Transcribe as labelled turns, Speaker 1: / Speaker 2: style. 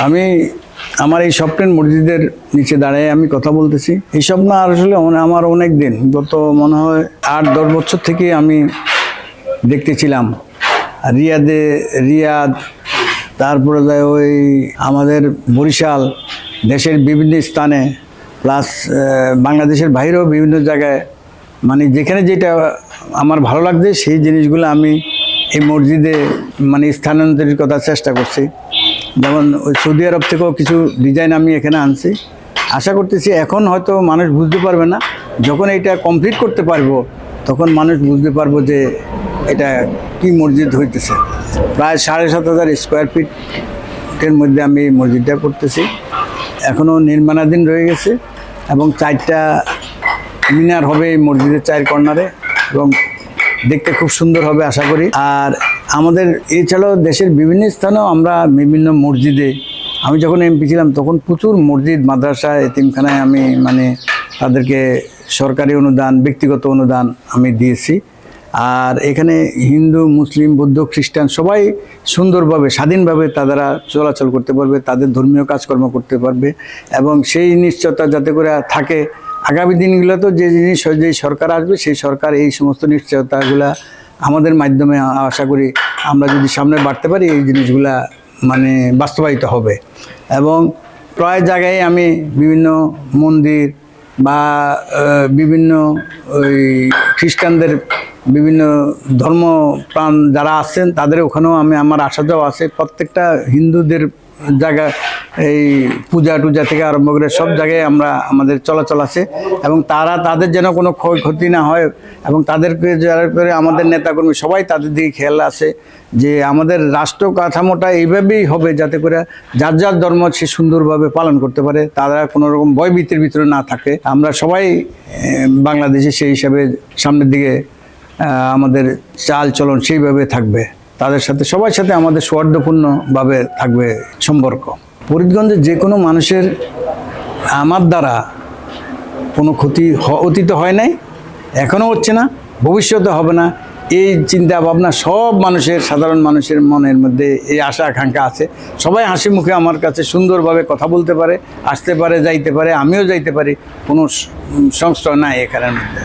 Speaker 1: আমি আমার এই স্বপ্নের মসজিদের নিচে দাঁড়িয়ে আমি কথা বলতেছি। এই স্বপ্ন আসলে আমার অনেক দিন, গত মনে হয় 8-10 বছর থেকে আমি দেখতেছিলাম। রিয়াদ, তারপরে যায় ওই আমাদের বরিশাল, দেশের বিভিন্ন স্থানে, প্লাস বাংলাদেশের বাইরেও বিভিন্ন জায়গায়, মানে যেখানে যেটা আমার ভালো লাগছে সেই জিনিসগুলো আমি এই মসজিদে মানে স্থানান্তরিত করার চেষ্টা করছি। যেমন ওই সৌদি আরব থেকেও কিছু ডিজাইন আমি এখানে আনছি। আশা করতেছি এখন হয়তো মানুষ বুঝতে পারবে না, যখন এটা কমপ্লিট করতে পারবো তখন মানুষ বুঝতে পারবো যে এটা কি মসজিদ হইতেছে। প্রায় 7,500 স্কোয়ার ফিটের মধ্যে আমি মসজিদটা করতেছি। এখনও নির্মাণাধীন রয়ে গেছে এবং 4টা মিনার হবে এই মসজিদের 4 কর্নারে এবং দেখতে খুব সুন্দর হবে আশা করি। আর আমাদের এছাড়াও দেশের বিভিন্ন স্থানেও আমরা বিভিন্ন মসজিদে, আমি যখন এমপি ছিলাম তখন প্রচুর মসজিদ, মাদ্রাসা, এতিমখানায় আমি মানে তাদেরকে সরকারি অনুদান, ব্যক্তিগত অনুদান আমি দিয়েছি। আর এখানে হিন্দু, মুসলিম, বৌদ্ধ, খ্রিস্টান সবাই সুন্দরভাবে স্বাধীনভাবে তারা চলাচল করতে পারবে, তাদের ধর্মীয় কাজকর্ম করতে পারবে এবং সেই নিশ্চয়তা যাতে করে থাকে। আগামী দিনগুলোতেও যে সরকার আসবে সেই সরকার এই সমস্ত নিশ্চয়তাগুলা আমাদের মাধ্যমে আশা করি আমরা যদি সামনে বাড়তে পারি এই জিনিসগুলা মানে বাস্তবায়িত হবে। এবং প্রায় জায়গায় আমি বিভিন্ন মন্দির বা বিভিন্ন ওই খ্রিস্টানদের বিভিন্ন ধর্মপ্রাণ যারা আছেন তাদের ওখানেও আমি আমার আসা যাওয়া আছে। প্রত্যেকটা হিন্দুদের জায়গা এই পূজা টুজা থেকে আরম্ভ করে সব জায়গায় আমাদের চলাচল আছে এবং তাদের যেন কোনো ক্ষয়ক্ষতি না হয় এবং তাদেরকে যারা করে আমাদের নেতাকর্মী সবাই তাদের দিকে খেয়াল আছে যে আমাদের রাষ্ট্র কাঠামোটা এইভাবেই হবে যাতে করে যার যার ধর্ম সে সুন্দরভাবে পালন করতে পারে, তারা কোনো রকম ভয়ভীতির ভিতরে না থাকে। আমরা সবাই বাংলাদেশে সেই হিসাবে সামনের দিকে আমাদের চাল চলন সেইভাবে থাকবে, তাদের সাথে সবার সাথে আমাদের সৌহার্দ্যপূর্ণভাবে থাকবে সম্পর্ক। ফরিদগঞ্জে যে কোনো মানুষের আমার দ্বারা কোনো ক্ষতি অতীতে হয় নাই, এখনও হচ্ছে না, ভবিষ্যতে হবে না, এই চিন্তা ভাবনা সব মানুষের, সাধারণ মানুষের মনের মধ্যে এই আশা আকাঙ্ক্ষা আছে। সবাই হাসি মুখে আমার কাছে সুন্দরভাবে কথা বলতে পারে, আসতে পারে, যাইতে পারে, আমিও যাইতে পারি, কোনো সংশয় নাই এখানের মধ্যে।